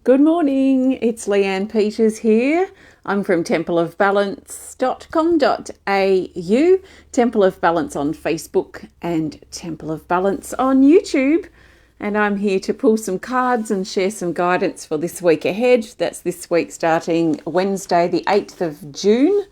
Good morning, it's Leanne Peters here. I'm from templeofbalance.com.au, Temple of Balance on Facebook and Temple of Balance on YouTube. And I'm here to pull some cards and share some guidance for this week ahead. That's this week starting Wednesday the 8th of June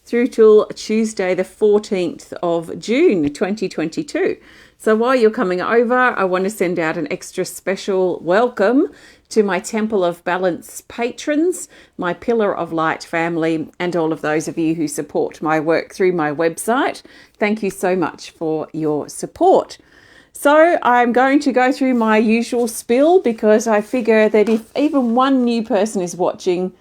through till Tuesday the 14th of June 2022. So while you're coming over, I want to send out an extra special welcome to my Temple of Balance patrons, my Pillar of Light family, and all of those of you who support my work through my website. Thank you so much for your support. So I'm going to go through my usual spiel because I figure that if even one new person is watching,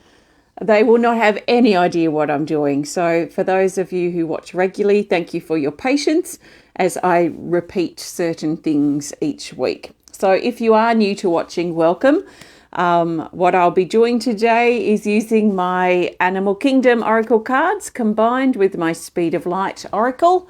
they will not have any idea what I'm doing. So for those of you who watch regularly, thank you for your patience as I repeat certain things each week. So if you are new to watching, welcome. What I'll be doing today is using my Animal Kingdom Oracle cards combined with my Speed of Light Oracle.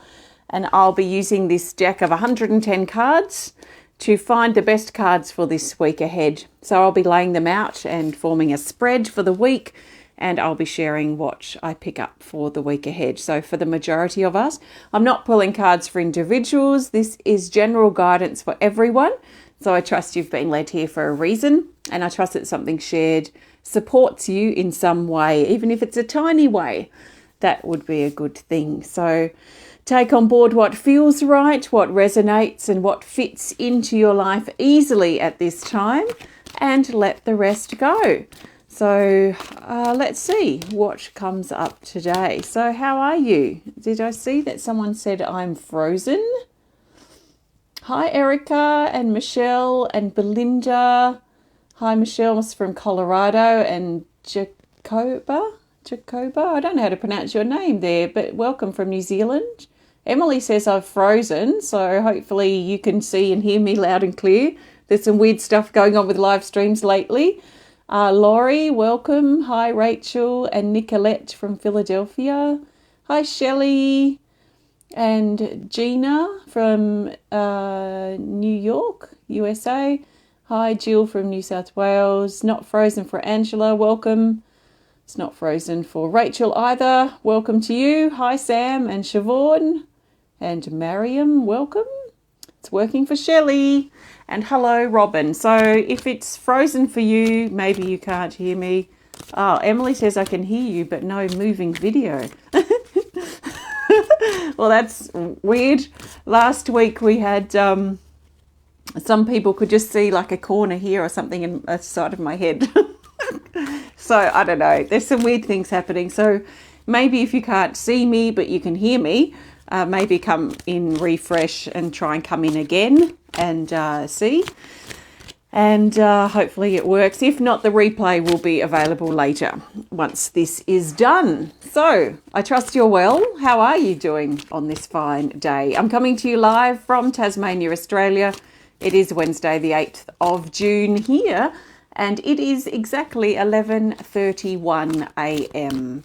And I'll be using this deck of 110 cards to find the best cards for this week ahead. So I'll be laying them out and forming a spread for the week, and I'll be sharing what I pick up for the week ahead. So for the majority of us, I'm not pulling cards for individuals. This is general guidance for everyone. So I trust you've been led here for a reason, and I trust that something shared supports you in some way, even if it's a tiny way. That would be a good thing. So take on board what feels right, what resonates, and what fits into your life easily at this time, and let the rest go. So let's see what comes up today. So how are you? Did I see that someone said I'm frozen? Hi, Erica and Michelle and Belinda. Hi, Michelle is from Colorado, and Jacoba. I don't know how to pronounce your name there, but welcome from New Zealand. Emily says I've frozen, so hopefully you can see and hear me loud and clear. There's some weird stuff going on with live streams lately. Laurie, welcome. Hi, Rachel and Nicolette from Philadelphia. Hi, Shelley and Gina from New York, USA. Hi, Jill from New South Wales. Not frozen for Angela, welcome. It's not frozen for Rachel either. Welcome to you. Hi, Sam and Siobhan and Mariam, welcome. It's working for Shelley. And hello, Robin. So if it's frozen for you, maybe you can't hear me. Oh, Emily says I can hear you, but no moving video. Well, that's weird. Last week we had some people could just see like a corner here or something in the side of my head. So I don't know. There's some weird things happening. So maybe if you can't see me, but you can hear me, maybe come in, refresh, and try and come in again and see. And hopefully it works. If not, the replay will be available later once this is done. So I trust you're well. How are you doing on this fine day? I'm coming to you live from Tasmania, Australia. It is Wednesday, the 8th of June here, and it is exactly 11:31 a.m.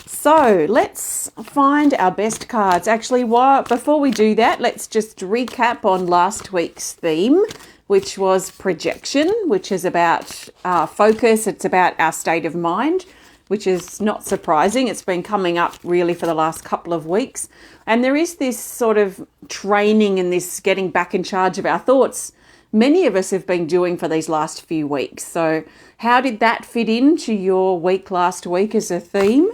So let's find our best cards. Actually, before we do that, let's just recap on last week's theme, which was projection, which is about our focus. It's about our state of mind, which is not surprising. It's been coming up really for the last couple of weeks. And there is this sort of training and this getting back in charge of our thoughts many of us have been doing for these last few weeks. So how did that fit into your week last week as a theme?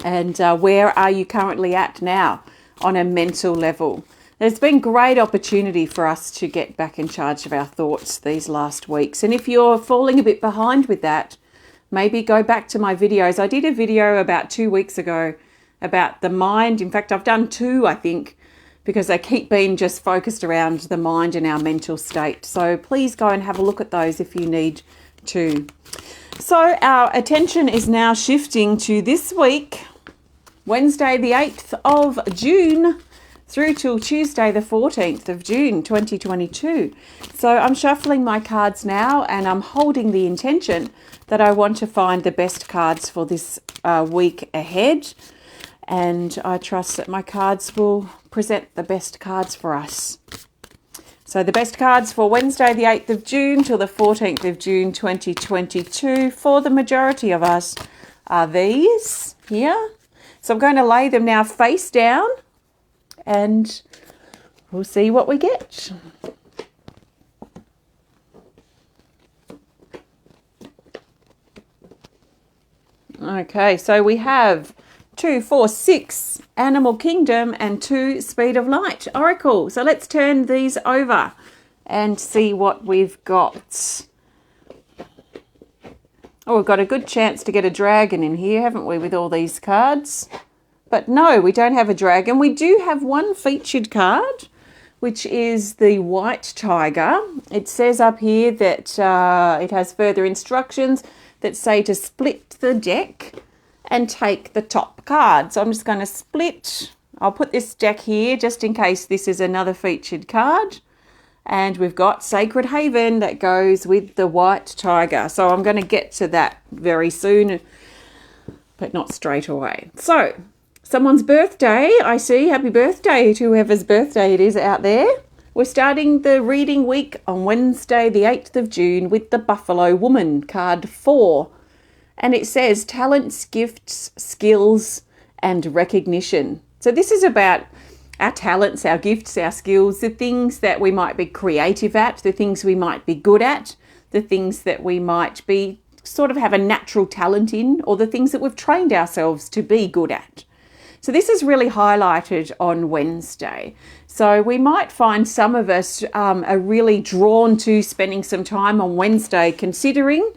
And where are you currently at now on a mental level? There's been great opportunity for us to get back in charge of our thoughts these last weeks. And if you're falling a bit behind with that, maybe go back to my videos. I did a video about 2 weeks ago about the mind. In fact, I've done two, I think, because they keep being just focused around the mind and our mental state. So please go and have a look at those if you need to. So our attention is now shifting to this week, Wednesday the 8th of June through till Tuesday the 14th of June 2022. So I'm shuffling my cards now, and I'm holding the intention that I want to find the best cards for this week ahead. And I trust that my cards will present the best cards for us. So the best cards for Wednesday the 8th of June till the 14th of June 2022 for the majority of us are these here. So I'm going to lay them now face down and we'll see what we get. Okay, so we have 2, 4, 6 Animal Kingdom and 2 Speed of Light Oracle. So let's turn these over and see what we've got. Oh, we've got a good chance to get a dragon in here, haven't we, with all these cards? But no, we don't have a dragon. We do have one featured card, which is the White Tiger. It says up here that it has further instructions that say to split the deck and take the top card. So I'm just going to split. I'll put this deck here just in case this is another featured card. And we've got Sacred Haven that goes with the White Tiger. So I'm going to get to that very soon, but not straight away. So someone's birthday, I see. Happy birthday to whoever's birthday it is out there. We're starting the reading week on Wednesday, the 8th of June, with the Buffalo Woman, card 4. And it says talents, gifts, skills, and recognition. So this is about our talents, our gifts, our skills, the things that we might be creative at, the things we might be good at, the things that we might be sort of have a natural talent in, or the things that we've trained ourselves to be good at. So this is really highlighted on Wednesday. So we might find some of us are really drawn to spending some time on Wednesday considering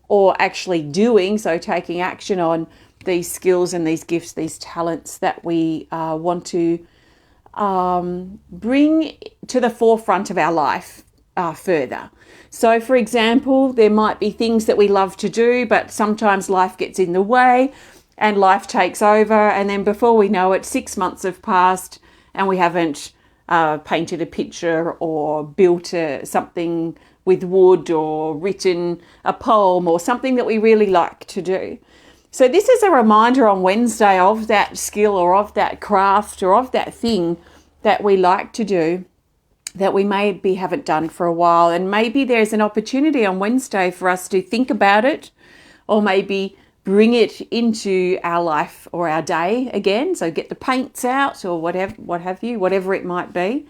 or actually doing, so taking action on these skills and these gifts, these talents that we want to bring to the forefront of our life further. So for example, there might be things that we love to do, but sometimes life gets in the way and life takes over, and then before we know it, 6 months have passed and we haven't painted a picture or built something with wood or written a poem or something that we really like to do. So this is a reminder on Wednesday of that skill or of that craft or of that thing that we like to do that we maybe haven't done for a while. And maybe there's an opportunity on Wednesday for us to think about it or maybe bring it into our life or our day again. So get the paints out or whatever it might be,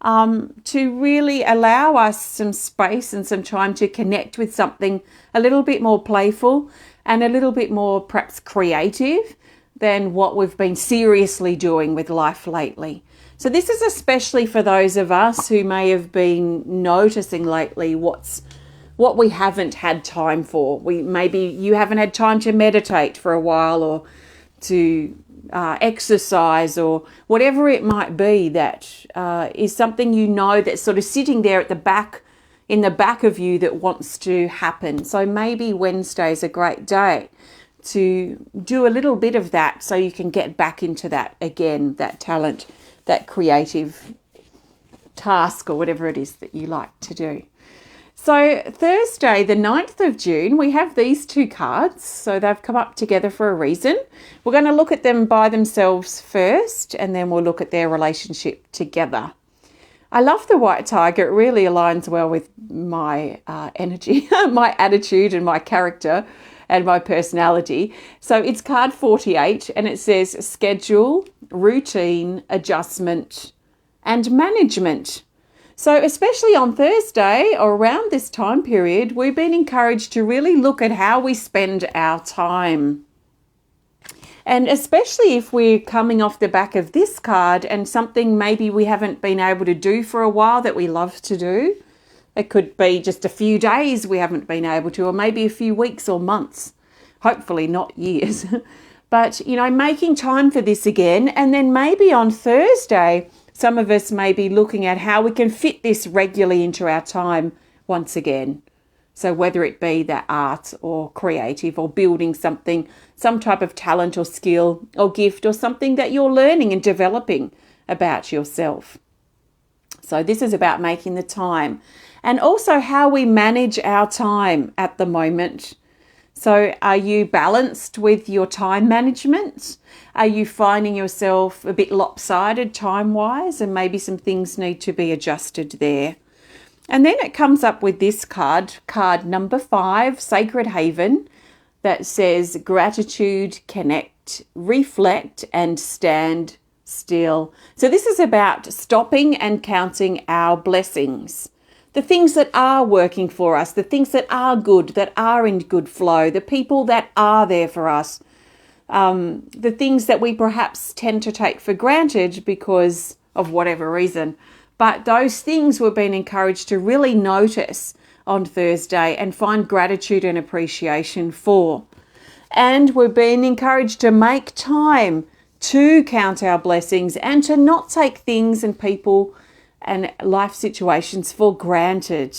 to really allow us some space and some time to connect with something a little bit more playful and a little bit more perhaps creative than what we've been seriously doing with life lately. So this is especially for those of us who may have been noticing lately what we haven't had time for. Maybe you haven't had time to meditate for a while or to exercise or whatever it might be that is something you know that's sort of sitting there at the back, in the back of you that wants to happen. So maybe Wednesday is a great day to do a little bit of that so you can get back into that again, that talent, that creative task or whatever it is that you like to do. So Thursday, the 9th of June, we have these 2 cards. So they've come up together for a reason. We're going to look at them by themselves first, and then we'll look at their relationship together. I love the White Tiger. It really aligns well with my energy, my attitude and my character and my personality. So it's card 48, and it says schedule, routine, adjustment, and management. So especially on Thursday or around this time period, we've been encouraged to really look at how we spend our time. And especially if we're coming off the back of this card and something maybe we haven't been able to do for a while that we love to do. It could be just a few days we haven't been able to, or maybe a few weeks or months, hopefully not years. But, making time for this again. And then maybe on Thursday, some of us may be looking at how we can fit this regularly into our time once again. So whether it be that art or creative or building something, some type of talent or skill or gift or something that you're learning and developing about yourself. So this is about making the time and also how we manage our time at the moment. So are you balanced with your time management? Are you finding yourself a bit lopsided time-wise, and maybe some things need to be adjusted there? And then it comes up with this card number 5, Sacred Haven, that says gratitude, connect, reflect, and stand still. So this is about stopping and counting our blessings. The things that are working for us, the things that are good, that are in good flow, the people that are there for us, the things that we perhaps tend to take for granted because of whatever reason. But those things we're being encouraged to really notice on Thursday and find gratitude and appreciation for. And we're being encouraged to make time to count our blessings and to not take things and people and life situations for granted.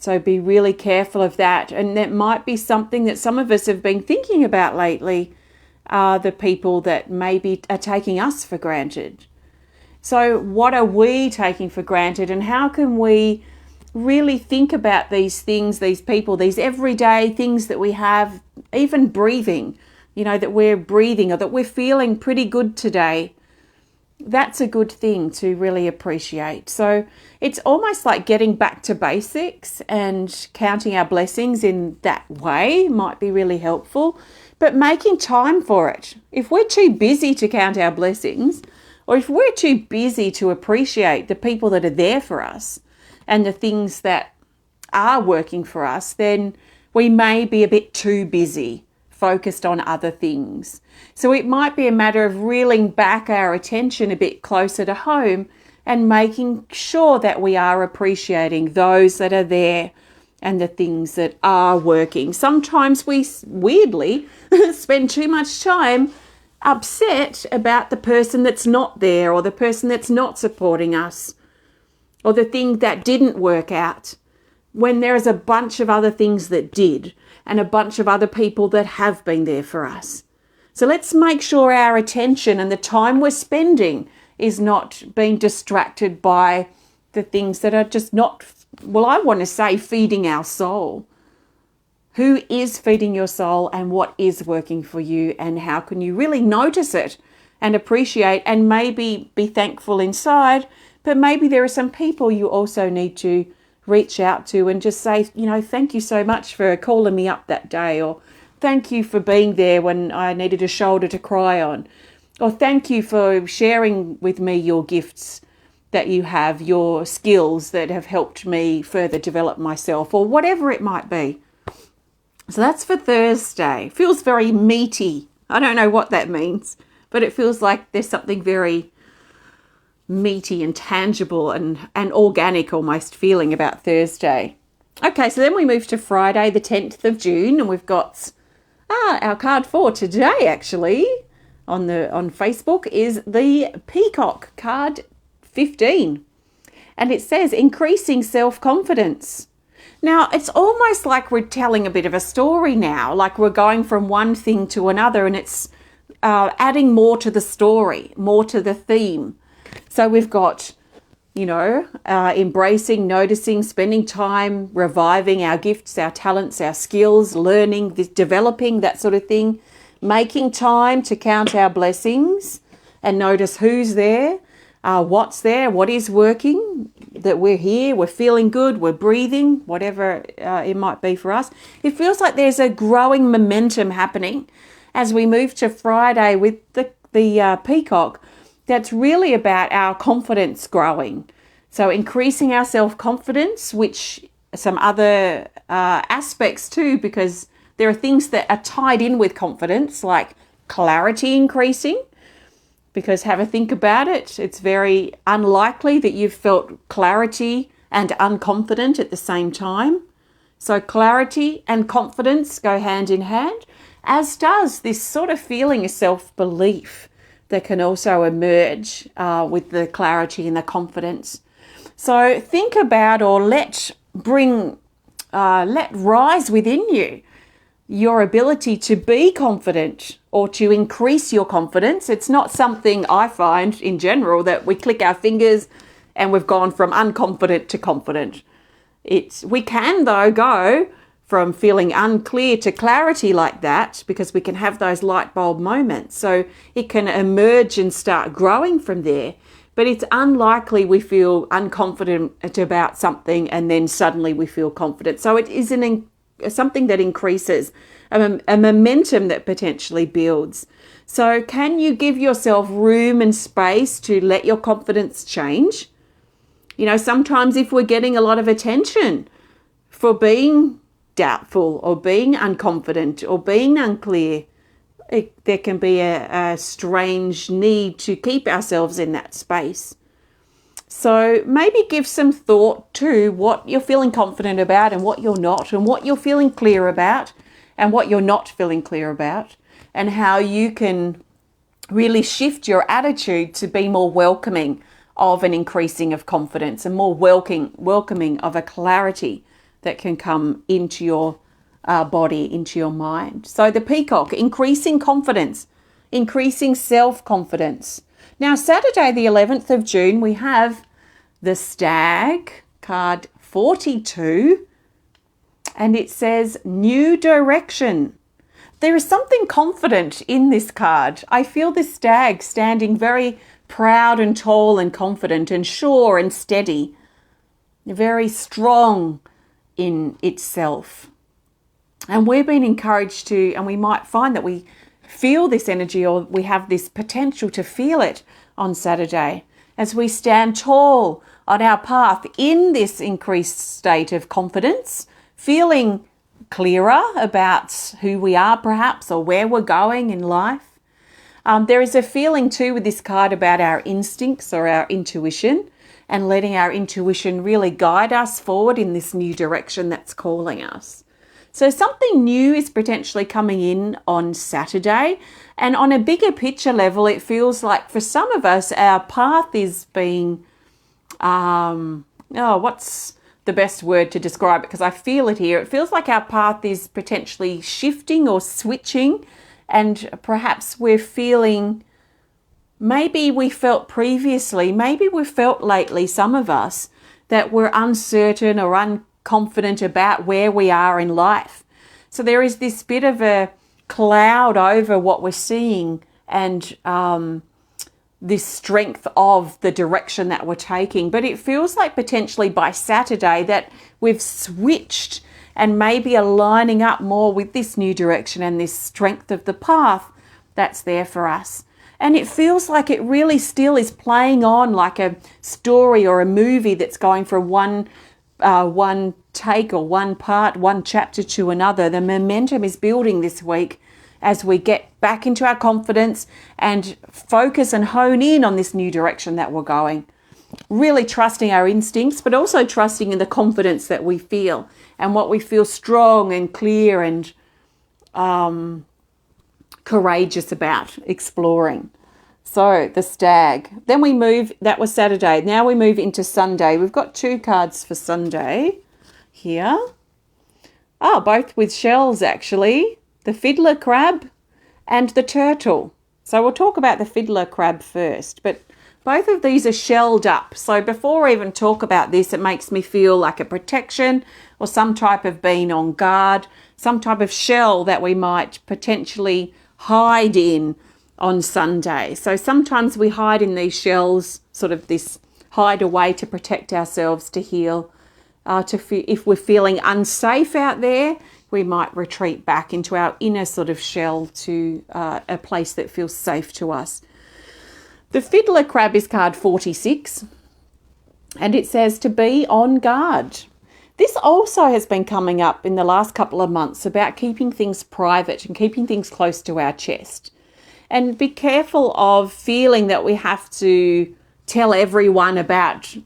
So be really careful of that. And that might be something that some of us have been thinking about lately, the people that maybe are taking us for granted. So what are we taking for granted, and how can we really think about these things, these people, these everyday things that we have, even breathing, that we're breathing or that we're feeling pretty good today. That's a good thing to really appreciate. So it's almost like getting back to basics, and counting our blessings in that way might be really helpful, but making time for it. If we're too busy to count our blessings, or if we're too busy to appreciate the people that are there for us and the things that are working for us, then we may be a bit too busy, focused on other things. So it might be a matter of reeling back our attention a bit closer to home and making sure that we are appreciating those that are there and the things that are working. Sometimes we weirdly spend too much time upset about the person that's not there, or the person that's not supporting us, or the thing that didn't work out, when there is a bunch of other things that did, and a bunch of other people that have been there for us. So let's make sure our attention and the time we're spending is not being distracted by the things that are just not, I want to say, feeding our soul. Who is feeding your soul, and what is working for you, and how can you really notice it and appreciate and maybe be thankful inside, but maybe there are some people you also need to reach out to and just say, thank you so much for calling me up that day, or thank you for being there when I needed a shoulder to cry on, or thank you for sharing with me your gifts that you have, your skills that have helped me further develop myself, or whatever it might be. So that's for Thursday. Feels very meaty. I don't know what that means, but it feels like there's something very meaty and tangible and organic almost feeling about Thursday. Okay, so then we move to Friday, the 10th of June, and we've got our card for today actually on Facebook is the Peacock card 15. And it says increasing self-confidence. Now, it's almost like we're telling a bit of a story now, like we're going from one thing to another, and it's adding more to the story, more to the theme. So we've got, embracing, noticing, spending time, reviving our gifts, our talents, our skills, learning, developing, that sort of thing, making time to count our blessings and notice who's there, what's there, what is working, that we're here, we're feeling good, we're breathing, whatever it might be for us. It feels like there's a growing momentum happening as we move to Friday with the Peacock. That's really about our confidence growing. So increasing our self-confidence, which some other aspects too, because there are things that are tied in with confidence, like clarity increasing. Because have a think about it, it's very unlikely that you've felt clarity and unconfident at the same time. So clarity and confidence go hand in hand, as does this sort of feeling of self-belief that can also emerge with the clarity and the confidence. So think about, or let rise within you your ability to be confident or to increase your confidence. It's not something I find in general that we click our fingers and we've gone from unconfident to confident. We can though go from feeling unclear to clarity like that, because we can have those light bulb moments. So it can emerge and start growing from there. But it's unlikely we feel unconfident about something and then suddenly we feel confident. So it is something that increases, a momentum that potentially builds. So can you give yourself room and space to let your confidence change? You know, sometimes if we're getting a lot of attention for being doubtful or being unconfident or being unclear, there can be a strange need to keep ourselves in that space. So maybe give some thought to what you're feeling confident about and what you're not, and what you're feeling clear about and what you're not feeling clear about, and how you can really shift your attitude to be more welcoming of an increasing of confidence and more welcoming of a clarity that can come into your body, into your mind. So the peacock, increasing confidence, increasing self-confidence. Now, Saturday, the 11th of June, we have the stag, card 42, and it says new direction. There is something confident in this card. I feel this stag standing very proud and tall and confident and sure and steady, very strong in itself. And we've been encouraged to, and we might find that we feel this energy, or we have this potential to feel it on Saturday as we stand tall on our path in this increased state of confidence, feeling clearer about who we are perhaps, or where we're going in life. There is a feeling too with this card about our instincts or our intuition, and letting our intuition really guide us forward in this new direction that's calling us. So something new is potentially coming in on Saturday, and on a bigger picture level, it feels like for some of us, our path is being, what's the best word to describe it? Because I feel it here. It feels like our path is potentially shifting or switching, and perhaps we're feeling, maybe we felt previously, maybe we felt lately, some of us, that we're uncertain or unconfident about where we are in life. So there is this bit of a cloud over what we're seeing, and this strength of the direction that we're taking. But it feels like potentially by Saturday that we've switched and maybe are lining up more with this new direction and this strength of the path that's there for us. And it feels like it really still is playing on like a story or a movie that's going from one take or one part, one chapter to another. The momentum is building this week as we get back into our confidence and focus and hone in on this new direction that we're going. Really trusting our instincts, but also trusting in the confidence that we feel and what we feel strong and clear and courageous about exploring. So the stag. Then we move, that was Saturday. Now we move into Sunday. We've got two cards for Sunday here. Both with shells actually. The Fiddler Crab and the Turtle. So we'll talk about the Fiddler Crab first, but both of these are shelled up. So before I even talk about this, it makes me feel like a protection or some type of being on guard, some type of shell that we might potentially hide in on Sunday. So sometimes we hide in these shells, sort of this hide away to protect ourselves, to heal. If we're feeling unsafe out there, we might retreat back into our inner sort of shell to a place that feels safe to us. The Fiddler Crab is card 46, and it says to be on guard. This also has been coming up in the last couple of months about keeping things private and keeping things close to our chest. And be careful of feeling that we have to tell everyone about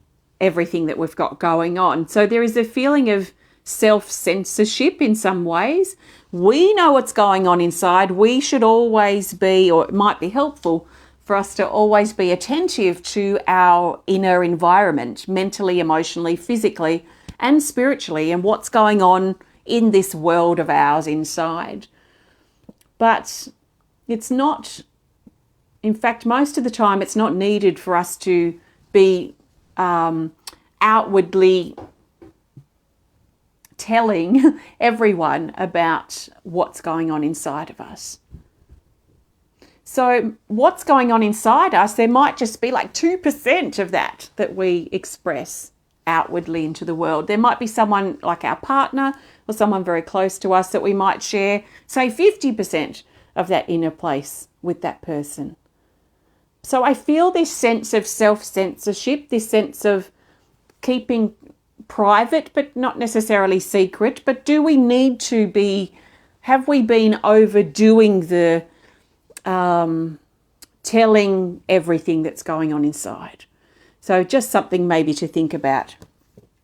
everything that we've got going on. So there is a feeling of self-censorship in some ways. We know what's going on inside. We should always be, or it might be helpful for us to always be attentive to our inner environment, mentally, emotionally, physically, and spiritually, and what's going on in this world of ours inside. But it's not, in fact, most of the time, it's not needed for us to be outwardly telling everyone about what's going on inside of us. So what's going on inside us, there might just be like 2% of that we express outwardly into the world. There might be someone like our partner or someone very close to us that we might share, say 50% of that inner place with that person. So I feel this sense of self-censorship, this sense of keeping private, but not necessarily secret. But do we need to have we been overdoing the telling everything that's going on inside? So just something maybe to think about.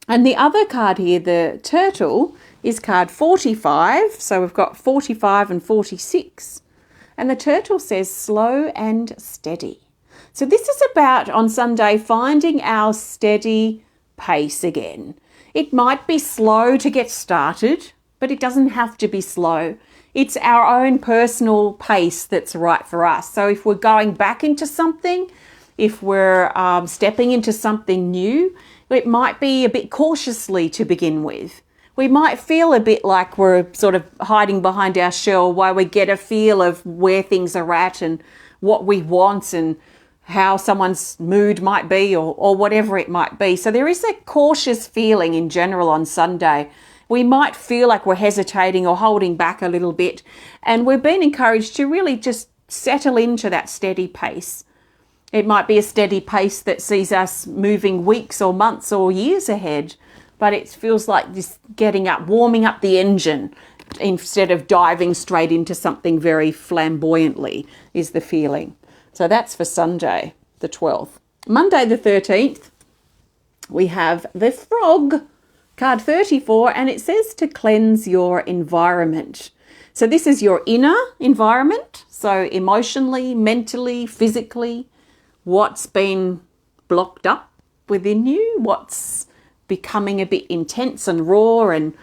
And the other card here, the turtle, is card 45. So we've got 45 and 46. And the turtle says slow and steady. So this is about, on Sunday, finding our steady pace again. It might be slow to get started, but it doesn't have to be slow. It's our own personal pace that's right for us. So if we're going back into something, if we're stepping into something new, it might be a bit cautiously to begin with. We might feel a bit like we're sort of hiding behind our shell while we get a feel of where things are at and what we want and how someone's mood might be or whatever it might be. So there is a cautious feeling in general on Sunday. We might feel like we're hesitating or holding back a little bit, and we're being encouraged to really just settle into that steady pace. It might be a steady pace that sees us moving weeks or months or years ahead, but it feels like this getting up, warming up the engine instead of diving straight into something very flamboyantly is the feeling. So that's for Sunday, the 12th. Monday, the 13th, we have the frog, card 34, and it says to cleanse your environment. So this is your inner environment, so emotionally, mentally, physically, what's been blocked up within you, what's becoming a bit intense and raw and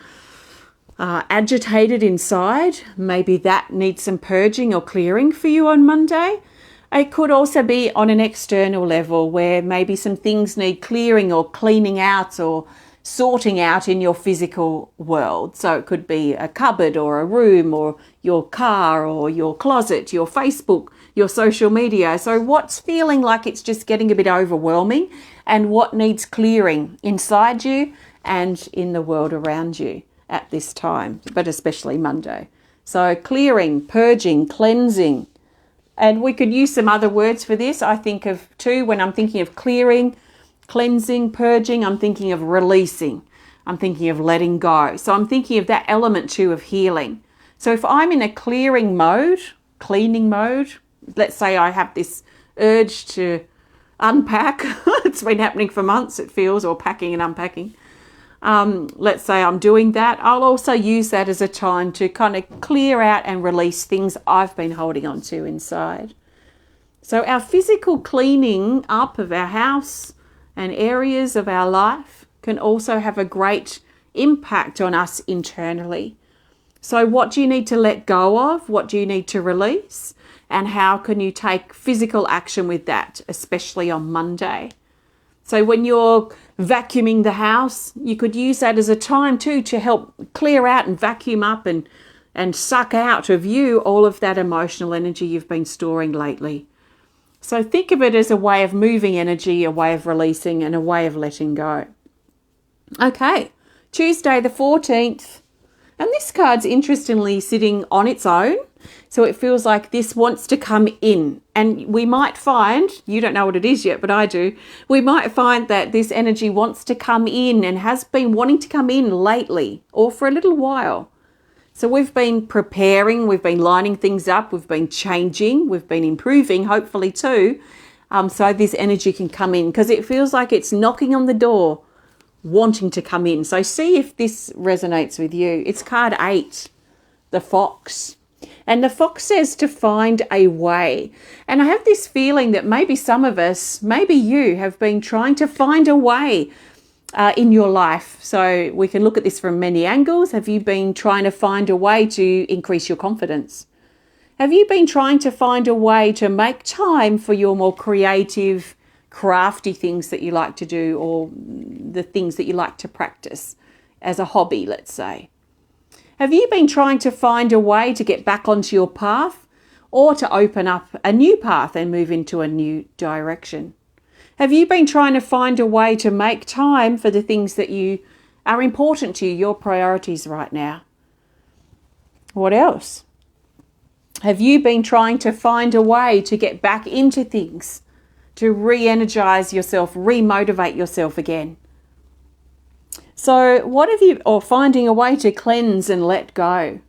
agitated inside. Maybe that needs some purging or clearing for you on Monday. It could also be on an external level where maybe some things need clearing or cleaning out or sorting out in your physical world. So it could be a cupboard or a room or your car or your closet, your Facebook, your social media. So what's feeling like it's just getting a bit overwhelming and what needs clearing inside you and in the world around you at this time, but especially Monday. So clearing, purging, cleansing. And we could use some other words for this. I think of too, when I'm thinking of clearing, cleansing, purging, I'm thinking of releasing. I'm thinking of letting go. So I'm thinking of that element too of healing. So if I'm in a clearing mode, cleaning mode, let's say I have this urge to unpack. It's been happening for months, it feels, or packing and unpacking. Let's say I'm doing that. I'll also use that as a time to kind of clear out and release things I've been holding on to inside. So our physical cleaning up of our house and areas of our life can also have a great impact on us internally. So what do you need to let go of? What do you need to release? And how can you take physical action with that, especially on Monday? So when you're vacuuming the house, you could use that as a time too to help clear out and vacuum up and suck out of you all of that emotional energy you've been storing lately. So think of it as a way of moving energy, a way of releasing, and a way of letting go. Okay, Tuesday the 14th. And this card's interestingly sitting on its own. So it feels like this wants to come in. And we might find, you don't know what it is yet, but I do. We might find that this energy wants to come in and has been wanting to come in lately or for a little while. So we've been preparing, we've been lining things up, we've been changing, we've been improving, hopefully too. So this energy can come in because it feels like it's knocking on the door, wanting to come in. So see if this resonates with you. It's card 8, the fox. And the fox says to find a way. And I have this feeling that maybe some of us, maybe you, have been trying to find a way in your life. So we can look at this from many angles. Have you been trying to find a way to increase your confidence? Have you been trying to find a way to make time for your more creative, crafty things that you like to do or the things that you like to practice as a hobby, let's say? Have you been trying to find a way to get back onto your path or to open up a new path and move into a new direction? Have you been trying to find a way to make time for the things that you are important to you, your priorities right now? What else? Have you been trying to find a way to get back into things, to re-energize yourself, re-motivate yourself again? So what have you, or finding a way to cleanse and let go?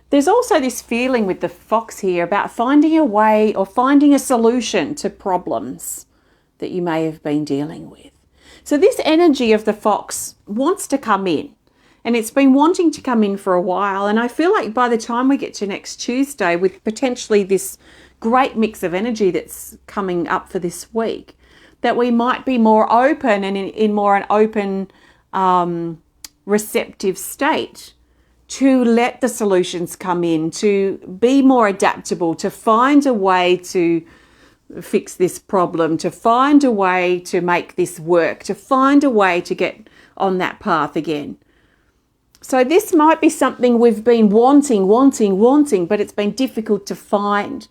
There's also this feeling with the fox here about finding a way or finding a solution to problems that you may have been dealing with. So this energy of the fox wants to come in, and it's been wanting to come in for a while. And I feel like by the time we get to next Tuesday, with potentially this great mix of energy that's coming up for this week, that we might be more open and in more an open, receptive state to let the solutions come in, to be more adaptable, to find a way to fix this problem, to find a way to make this work, to find a way to get on that path again. So this might be something we've been wanting, but it's been difficult to find.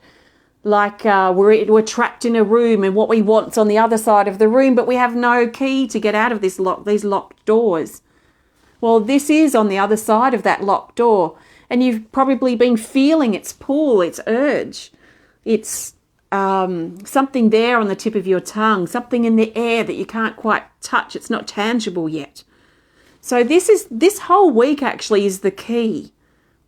Like we're trapped in a room and what we want's on the other side of the room, but we have no key to get out of these locked doors. Well, this is on the other side of that locked door, and you've probably been feeling its pull, its urge. It's something there on the tip of your tongue, something in the air that you can't quite touch. It's not tangible yet. So this whole week actually is the key.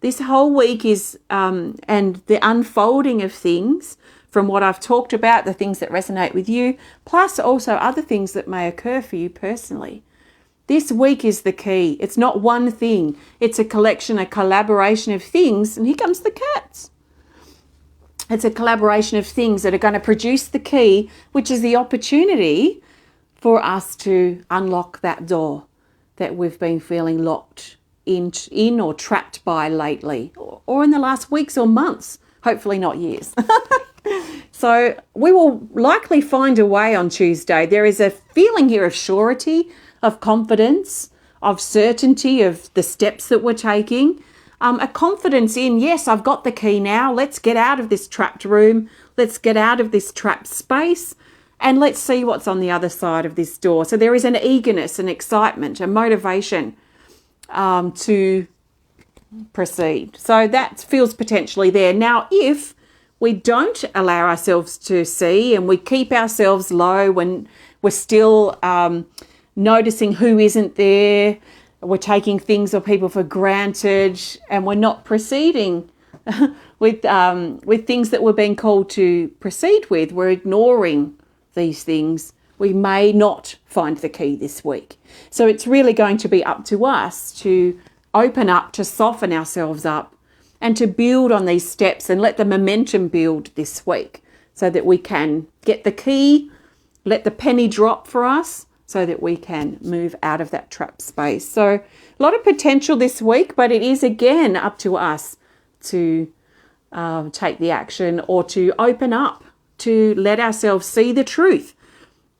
This whole week is, and the unfolding of things from what I've talked about, the things that resonate with you, plus also other things that may occur for you personally. This week is the key. It's not one thing. It's a collection, a collaboration of things. And here comes the cats. It's a collaboration of things that are going to produce the key, which is the opportunity for us to unlock that door that we've been feeling locked in or trapped by lately, or in the last weeks or months, hopefully not years. So we will likely find a way on Tuesday. There is a feeling here of surety, of confidence, of certainty of the steps that we're taking, a confidence in, yes, I've got the key now. Let's get out of this trapped room. Let's get out of this trapped space, and let's see what's on the other side of this door. So there is an eagerness, an excitement, a motivation to proceed. So that feels potentially there. Now, if we don't allow ourselves to see and we keep ourselves low when we're still noticing who isn't there, we're taking things or people for granted, and we're not proceeding with things that we're being called to proceed with, we're ignoring these things, we may not find the key this week. So it's really going to be up to us to open up, to soften ourselves up, and to build on these steps and let the momentum build this week so that we can get the key, let the penny drop for us so that we can move out of that trap space. So a lot of potential this week, but it is again up to us to take the action or to open up, to let ourselves see the truth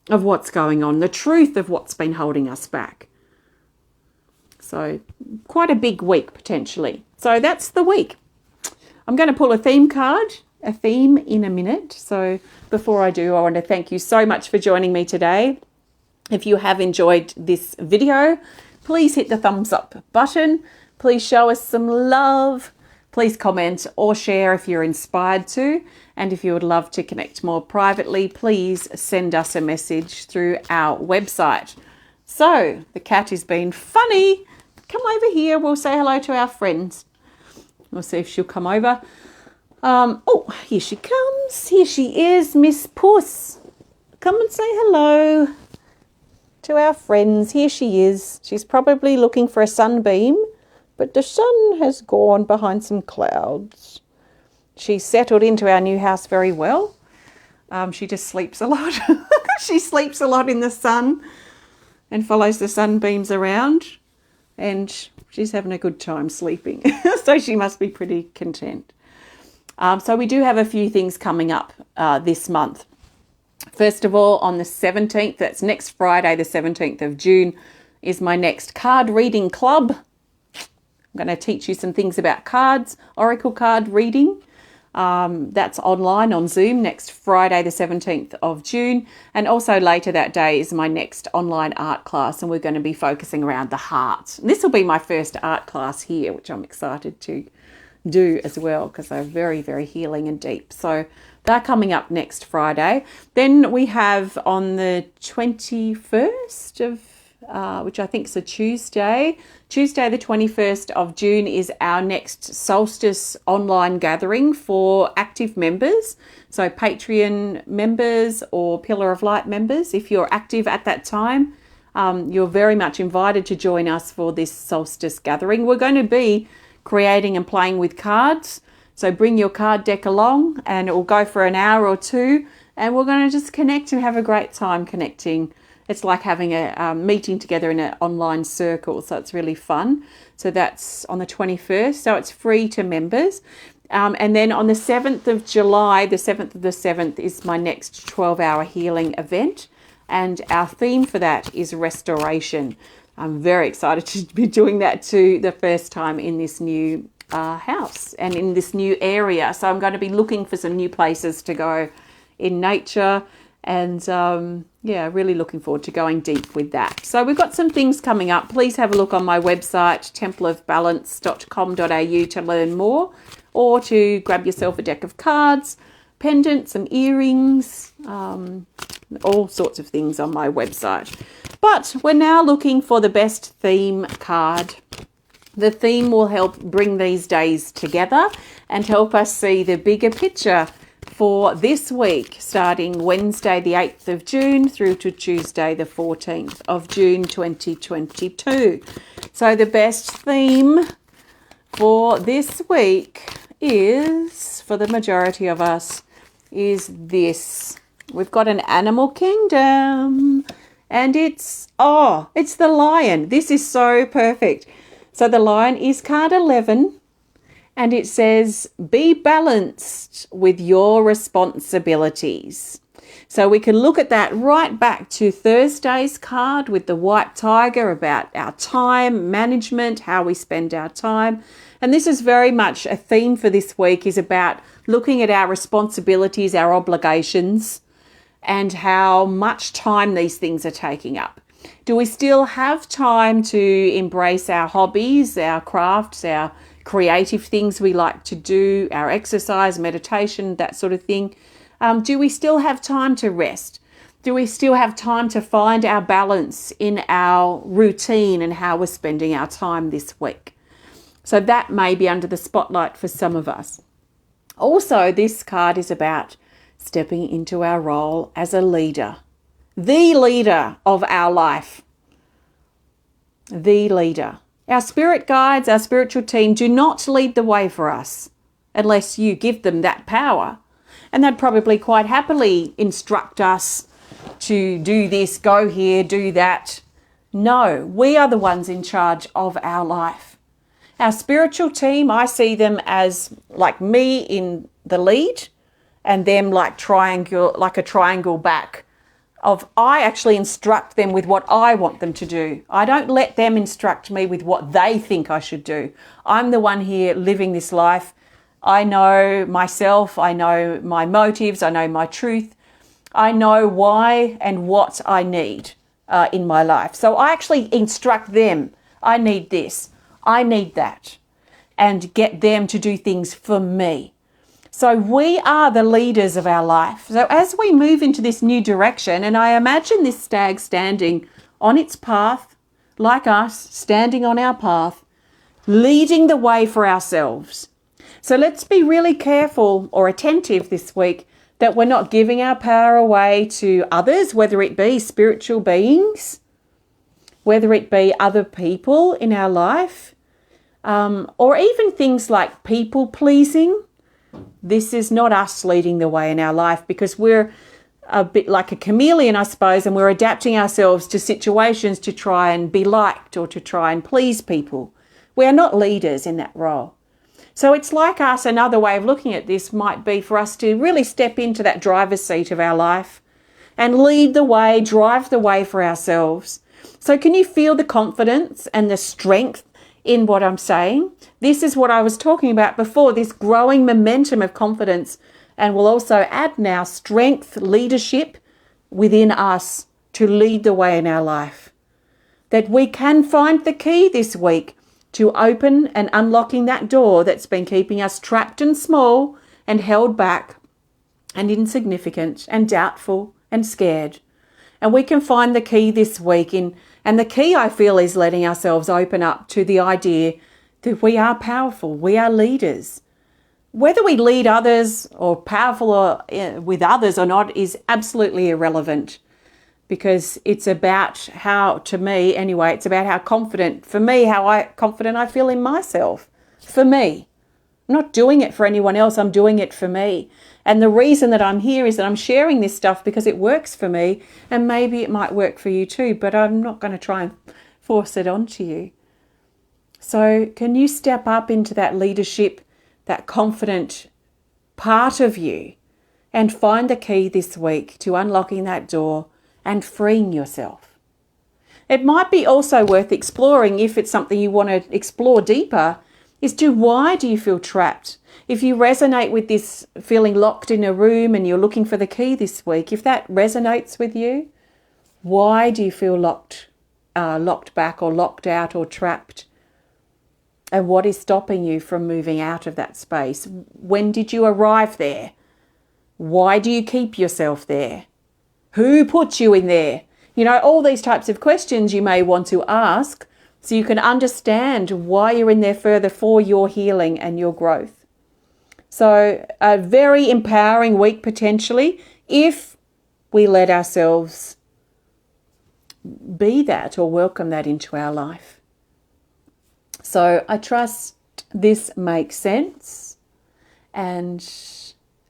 of what's going on, the truth of what's been holding us back. So quite a big week potentially. So that's the week. I'm going to pull a theme card, a theme in a minute. So before I do, I want to thank you so much for joining me today. If you have enjoyed this video, please hit the thumbs up button. Please show us some love. Please comment or share if you're inspired to. And if you would love to connect more privately, please send us a message through our website. So the cat is being funny. Come over here. We'll say hello to our friends. We'll see if she'll come over. Oh, here she comes. Here she is, Miss Puss. Come and say hello to our friends. Here she is. She's probably looking for a sunbeam, but the sun has gone behind some clouds. She's settled into our new house very well. She just sleeps a lot. She sleeps a lot in the sun and follows the sunbeams around, and she's having a good time sleeping. So she must be pretty content. So we do have a few things coming up this month. First of all, on the 17th, that's next Friday, the 17th of June, is my next card reading club. I'm going to teach you some things about cards, oracle card reading. That's online on Zoom next Friday, the 17th of June. And also later that day is my next online art class, and we're going to be focusing around the heart. And this will be my first art class here, which I'm excited to do as well, because they're very, very healing and deep. So they're coming up next Friday. Then we have on the 21st of, which I think is a Tuesday the 21st of June is our next solstice online gathering for active members. So Patreon members or Pillar of Light members, if you're active at that time, you're very much invited to join us for this solstice gathering. We're going to be creating and playing with cards. So bring your card deck along and it will go for an hour or two, and we're going to just connect and have a great time connecting. It's like having a meeting together in an online circle, so it's really fun. So that's on the 21st, so it's free to members. And then on the 7th of July, the 7th of the 7th, is my next 12-hour healing event, and our theme for that is restoration. I'm very excited to be doing that too, the first time in this new house and in this new area. So I'm going to be looking for some new places to go in nature, and really looking forward to going deep with that. So we've got some things coming up. Please have a look on my website, templeofbalance.com.au, to learn more, or to grab yourself a deck of cards, pendants, some earrings, all sorts of things on my website. But we're now looking for the best theme card. The theme will help bring these days together and help us see the bigger picture for this week, starting Wednesday the 8th of June through to Tuesday the 14th of June 2022. So the best theme for this week is, for the majority of us, is this. We've got an animal kingdom, and it's the lion. This is so perfect. So the lion is card 11, and it says, be balanced with your responsibilities. So we can look at that right back to Thursday's card with the white tiger about our time management, how we spend our time. And this is very much a theme for this week, is about looking at our responsibilities, our obligations, and how much time these things are taking up. Do we still have time to embrace our hobbies, our crafts, our creative things we like to do, our exercise, meditation, that sort of thing? Do we still have time to rest? Do we still have time to find our balance in our routine and how we're spending our time this week? So that may be under the spotlight for some of us. Also, this card is about stepping into our role as a leader, the leader of our life, the leader. Our spirit guides, our spiritual team, do not lead the way for us unless you give them that power. And they'd probably quite happily instruct us to do this, go here, do that. No, we are the ones in charge of our life. Our spiritual team, I see them as like me in the lead, and them like a triangle back of, I actually instruct them with what I want them to do. I don't let them instruct me with what they think I should do. I'm the one here living this life. I know myself, I know my motives, I know my truth. I know why and what I need in my life. So I actually instruct them. I need this, I need that, and get them to do things for me. So we are the leaders of our life. So as we move into this new direction, and I imagine this stag standing on its path, like us, standing on our path, leading the way for ourselves. So let's be really careful or attentive this week that we're not giving our power away to others, whether it be spiritual beings, whether it be other people in our life, or even things like people pleasing. This is not us leading the way in our life, because we're a bit like a chameleon, I suppose, and we're adapting ourselves to situations to try and be liked or to try and please people. We are not leaders in that role. So it's like us, another way of looking at this might be for us to really step into that driver's seat of our life and lead the way, drive the way for ourselves. So can you feel the confidence and the strength in what I'm saying? This is what I was talking about before, this growing momentum of confidence, and we'll also add now strength, leadership within us to lead the way in our life. That we can find the key this week to open and unlocking that door that's been keeping us trapped and small and held back and insignificant and doubtful and scared. And we can find the key this week and the key, I feel, is letting ourselves open up to the idea that we are powerful, we are leaders. Whether we lead others or powerful or, with others or not is absolutely irrelevant, because it's about how, to me anyway, it's about how confident I feel in myself, for me. I'm not doing it for anyone else, I'm doing it for me. And the reason that I'm here is that I'm sharing this stuff because it works for me, and maybe it might work for you too, but I'm not going to try and force it onto you. So can you step up into that leadership, that confident part of you, and find the key this week to unlocking that door and freeing yourself? It might be also worth exploring, if it's something you want to explore deeper, is to why do you feel trapped? If you resonate with this feeling locked in a room and you're looking for the key this week, if that resonates with you, why do you feel locked back or locked out or trapped? And what is stopping you from moving out of that space? When did you arrive there? Why do you keep yourself there? Who put you in there? You know, all these types of questions you may want to ask so you can understand why you're in there further for your healing and your growth. So a very empowering week potentially if we let ourselves be that or welcome that into our life. So I trust this makes sense, and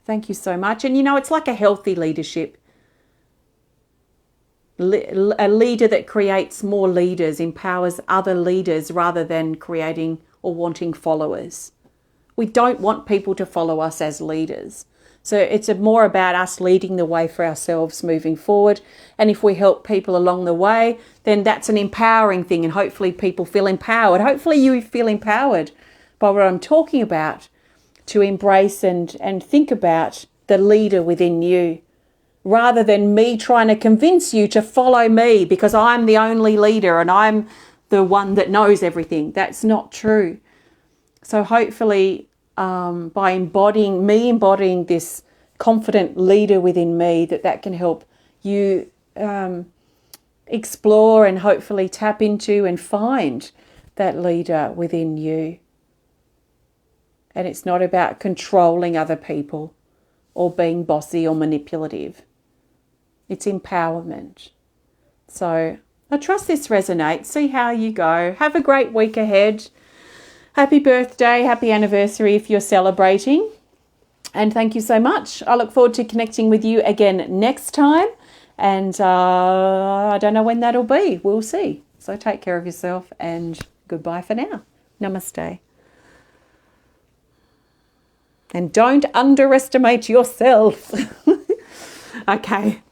thank you so much. And you know, it's like a healthy leadership. A leader that creates more leaders, empowers other leaders rather than creating or wanting followers. We don't want people to follow us as leaders. So it's more about us leading the way for ourselves moving forward. And if we help people along the way, then that's an empowering thing, and hopefully people feel empowered. Hopefully you feel empowered by what I'm talking about, to embrace and think about the leader within you, rather than me trying to convince you to follow me because I'm the only leader and I'm the one that knows everything. That's not true. So hopefully by embodying this confident leader within me, that can help you explore and hopefully tap into and find that leader within you. And it's not about controlling other people or being bossy or manipulative. It's empowerment. So I trust this resonates. See how you go. Have a great week ahead. Happy birthday, happy anniversary if you're celebrating. And thank you so much. I look forward to connecting with you again next time. And I don't know when that'll be. We'll see. So take care of yourself, and goodbye for now. Namaste. And don't underestimate yourself. Okay.